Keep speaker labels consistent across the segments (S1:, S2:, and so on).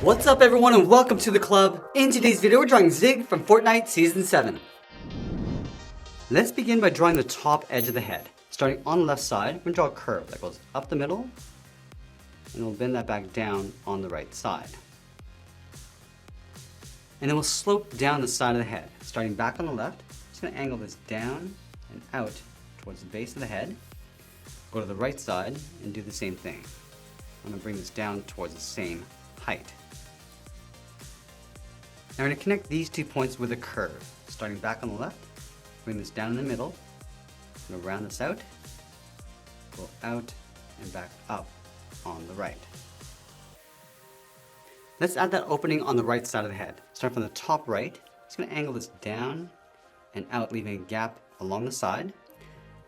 S1: What's up everyone and welcome to the club. In today's video we're drawing Zig from Fortnite Season 7. Let's begin by drawing the top edge of the head. Starting on the left side, we're going to draw a curve that goes up the middle and we'll bend that back down on the right side. And then we'll slope down the side of the head. Starting back on the left, just going to angle this down and out towards the base of the head. Go to the right side and do the same thing. I'm going to bring this down towards the same height. Now we're going to connect these 2 points with a curve. Starting back on the left, bring this down in the middle, I'm going to round this out, go out and back up on the right. Let's add that opening on the right side of the head. Start from the top right, just going to angle this down and out, leaving a gap along the side.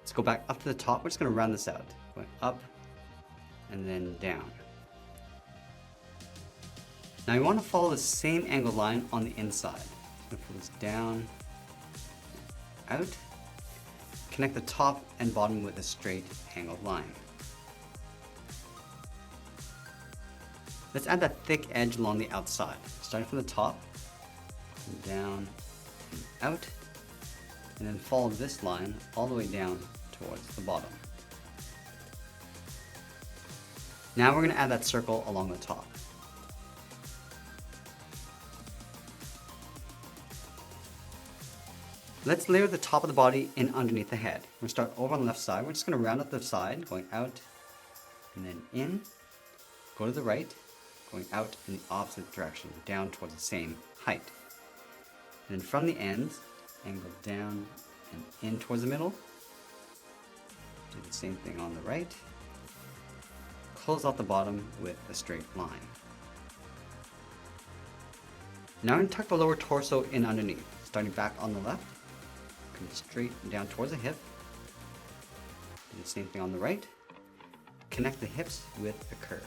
S1: Let's go back up to the top, we're just going to round this out, going up and then down. Now you want to follow the same angled line on the inside. I'm going to pull this down, out, connect the top and bottom with a straight angled line. Let's add that thick edge along the outside. Starting from the top, down and out, and then follow this line all the way down towards the bottom. Now we're going to add that circle along the top. Let's layer the top of the body in underneath the head. We're going to start over on the left side. We're just going to round up the side, going out and then in. Go to the right, going out in the opposite direction, down towards the same height. And then from the ends, angle down and in towards the middle. Do the same thing on the right. Close out the bottom with a straight line. Now I'm going to tuck the lower torso in underneath. Starting back on the left, come straight down towards the hip. Do the same thing on the right. Connect the hips with a curve.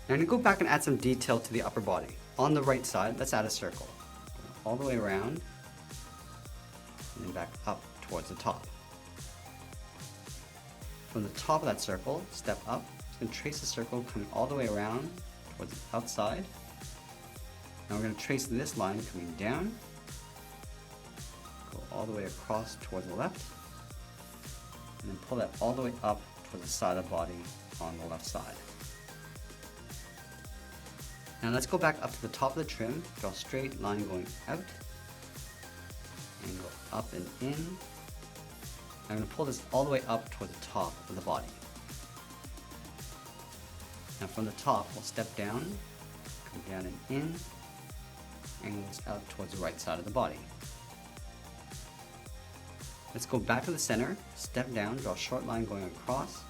S1: Now I'm going to go back and add some detail to the upper body. On the right side, let's add a circle. All the way around, and then back up towards the top. From the top of that circle, step up. Just going to trace the circle coming all the way around towards the outside. Now we're going to trace this line coming down, go all the way across towards the left, and then pull that all the way up towards the side of the body on the left side. Now let's go back up to the top of the trim, draw a straight line going out, angle up and in. I'm going to pull this all the way up toward the top of the body. Now from the top, we'll step down, come down and in, angle this out towards the right side of the body. Let's go back to the center, step down, draw a short line going across,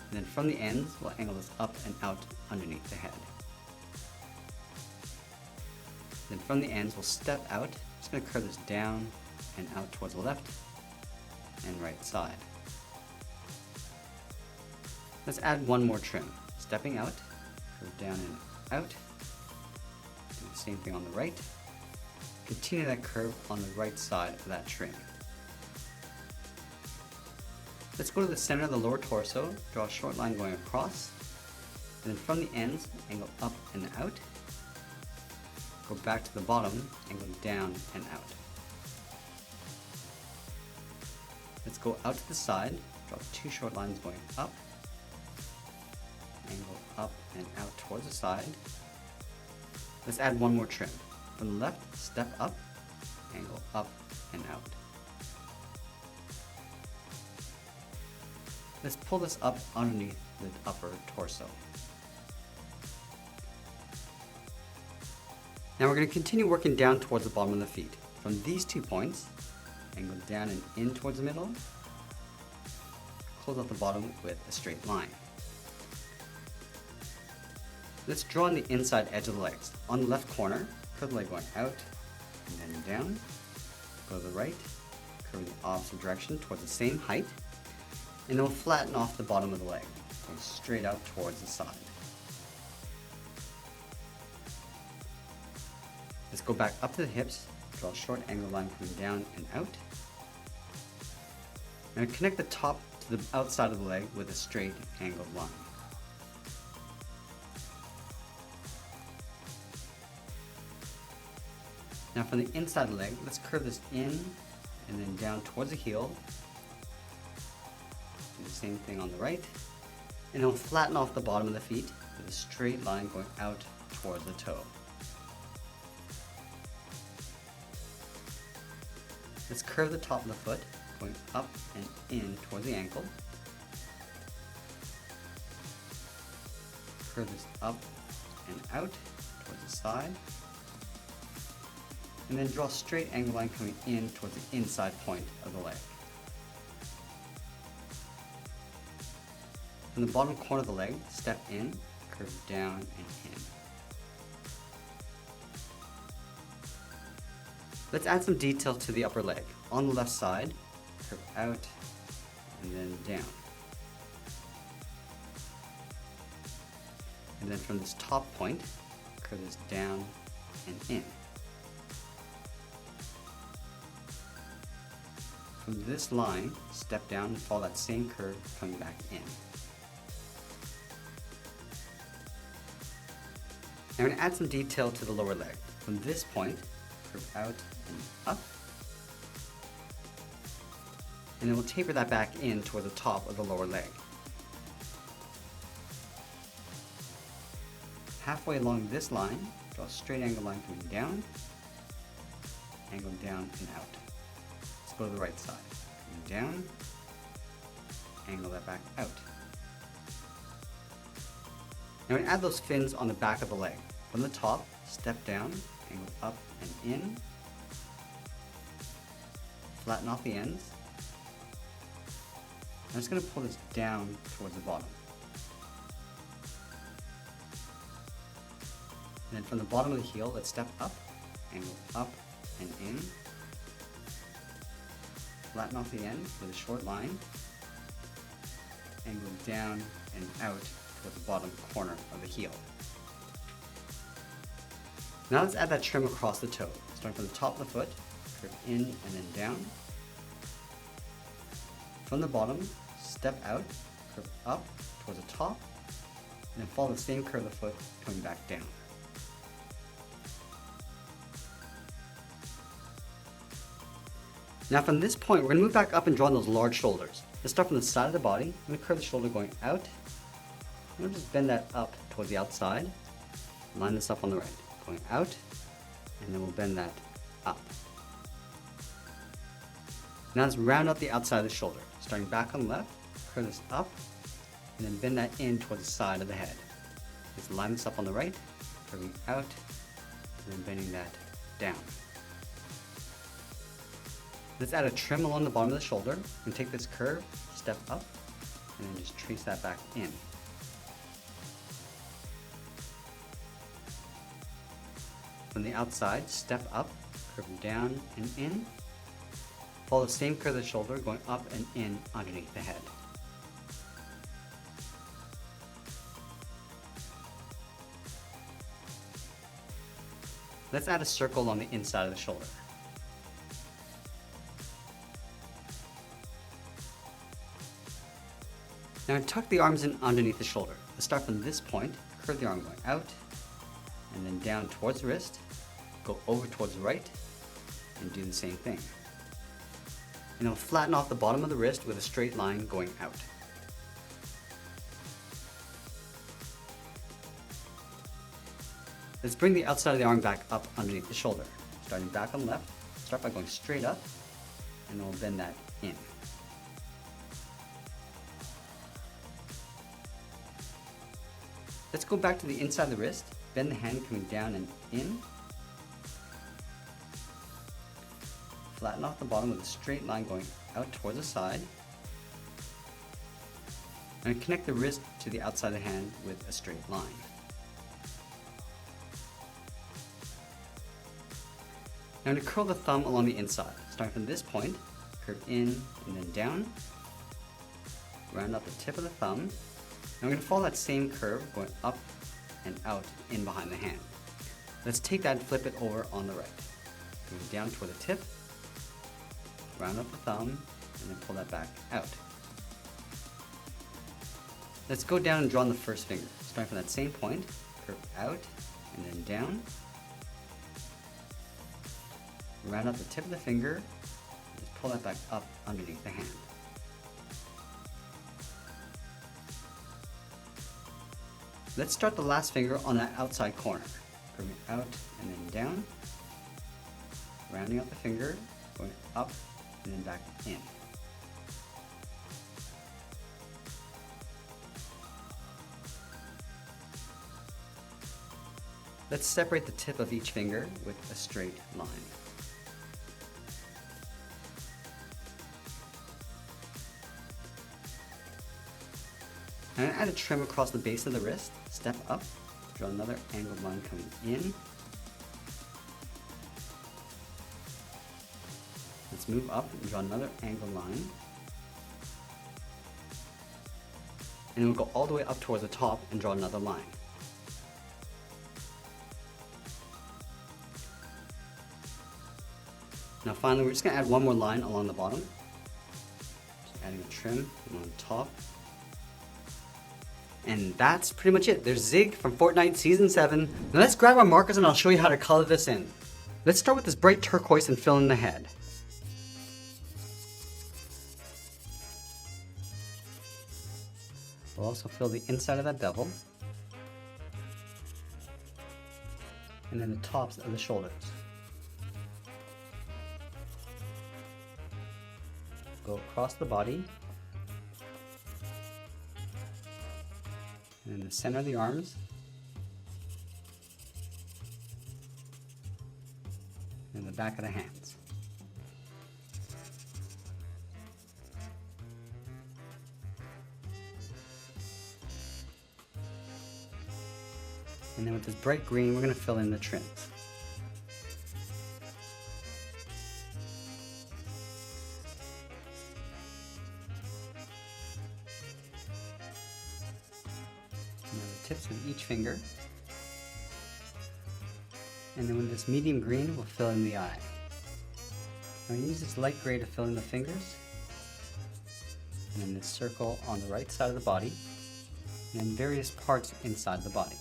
S1: and then from the ends, we'll angle this up and out underneath the head. Then from the ends, we'll step out, just going to curve this down and out towards the left and right side. Let's add one more trim. Stepping out, curve down and out. Do the same thing on the right. Continue that curve on the right side of that trim. Let's go to the center of the lower torso, draw a short line going across, and then from the ends, angle up and out. Go back to the bottom, angle down and out. Let's go out to the side, draw 2 short lines going up, angle up and out towards the side. Let's add one more trim. From the left, step up, angle up and out. Let's pull this up underneath the upper torso. Now we're going to continue working down towards the bottom of the feet. From these 2 points, angle down and in towards the middle, close out the bottom with a straight line. Let's draw on the inside edge of the legs. On the left corner, curve the leg going out and then down, go to the right, curve in the opposite direction towards the same height, and then we'll flatten off the bottom of the leg, going straight out towards the side. Let's go back up to the hips, draw a short angled line coming down and out. Now connect the top to the outside of the leg with a straight angled line. Now from the inside of the leg, let's curve this in and then down towards the heel. Do the same thing on the right. And then we'll flatten off the bottom of the feet with a straight line going out towards the toe. Let's curve the top of the foot, going up and in towards the ankle. Curve this up and out towards the side. And then draw a straight angle line coming in towards the inside point of the leg. From the bottom corner of the leg, step in, curve down and in. Let's add some detail to the upper leg. On the left side, curve out and then down. And then from this top point, curve this down and in. From this line, step down and follow that same curve coming back in. Now I'm going to add some detail to the lower leg. From this point, curve out and up. And then we'll taper that back in toward the top of the lower leg. Halfway along this line, draw a straight angle line coming down, angle down and out. Let's go to the right side. Coming down, angle that back out. Now we add those fins on the back of the leg. From the top, step down, angle up and in, flatten off the ends. I'm just going to pull this down towards the bottom. And then from the bottom of the heel, let's step up, angle up and in, flatten off the end with a short line, angle down and out towards the bottom corner of the heel. Now let's add that trim across the toe. Starting from the top of the foot, curve in and then down. From the bottom, step out, curve up towards the top, and then follow the same curve of the foot coming back down. Now from this point, we're going to move back up and draw on those large shoulders. Let's start from the side of the body. I'm going to curve the shoulder going out. I'm going to just bend that up towards the outside. Line this up on the right. Going out, and then we'll bend that up. Now let's round out the outside of the shoulder. Starting back on the left, curve this up, and then bend that in towards the side of the head. Let's line this up on the right, curving out, and then bending that down. Let's add a trim along the bottom of the shoulder, and take this curve, step up, and then just trace that back in. From the outside, step up, curve down and in. Follow the same curve of the shoulder, going up and in underneath the head. Let's add a circle on the inside of the shoulder. Now tuck the arms in underneath the shoulder. Let's start from this point, curve the arm going out, and then down towards the wrist, go over towards the right, and do the same thing. And then flatten off the bottom of the wrist with a straight line going out. Let's bring the outside of the arm back up underneath the shoulder. Starting back on the left, start by going straight up, and then we'll bend that in. Let's go back to the inside of the wrist, bend the hand coming down and in. Flatten off the bottom with a straight line going out towards the side. And connect the wrist to the outside of the hand with a straight line. Now I'm going to curl the thumb along the inside. Starting from this point, curve in and then down. Round out the tip of the thumb. And I'm going to follow that same curve going up and out in behind the hand. Let's take that and flip it over on the right. Going down toward the tip, round up the thumb, and then pull that back out. Let's go down and draw on the first finger. Starting from that same point, curve out and then down. Round out the tip of the finger, and just pull that back up underneath the hand. Let's start the last finger on that outside corner. Curving out and then down. Rounding out the finger, going up and then back in. Let's separate the tip of each finger with a straight line. I'm going to add a trim across the base of the wrist. Step up, draw another angled line coming in. Let's move up and draw another angled line. And we'll go all the way up towards the top and draw another line. Now finally, we're just going to add one more line along the bottom. Just adding a trim on top. And that's pretty much it. There's Zig from Fortnite Season 7. Now let's grab our markers and I'll show you how to color this in. Let's start with this bright turquoise and fill in the head. We'll also fill the inside of that devil. And then the tops of the shoulders. Go across the body, and then the center of the arms, and the back of the hands. And then with this bright green, we're going to fill in the trims. Now the tips of each finger. And then with this medium green, we'll fill in the eye. Now use this light gray to fill in the fingers. And then this circle on the right side of the body. And then various parts inside the body.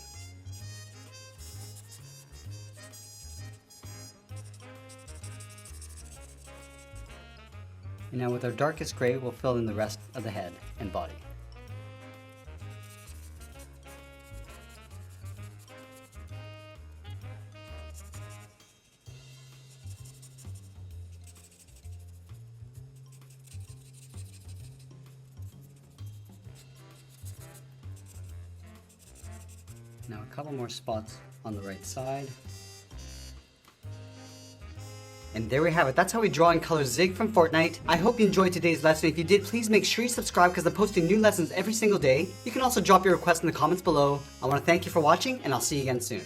S1: And now with our darkest gray, we'll fill in the rest of the head and body. Now a couple more spots on the right side. And there we have it. That's how we draw and color Zig from Fortnite. I hope you enjoyed today's lesson. If you did, please make sure you subscribe because I'm posting new lessons every single day. You can also drop your requests in the comments below. I want to thank you for watching and I'll see you again soon.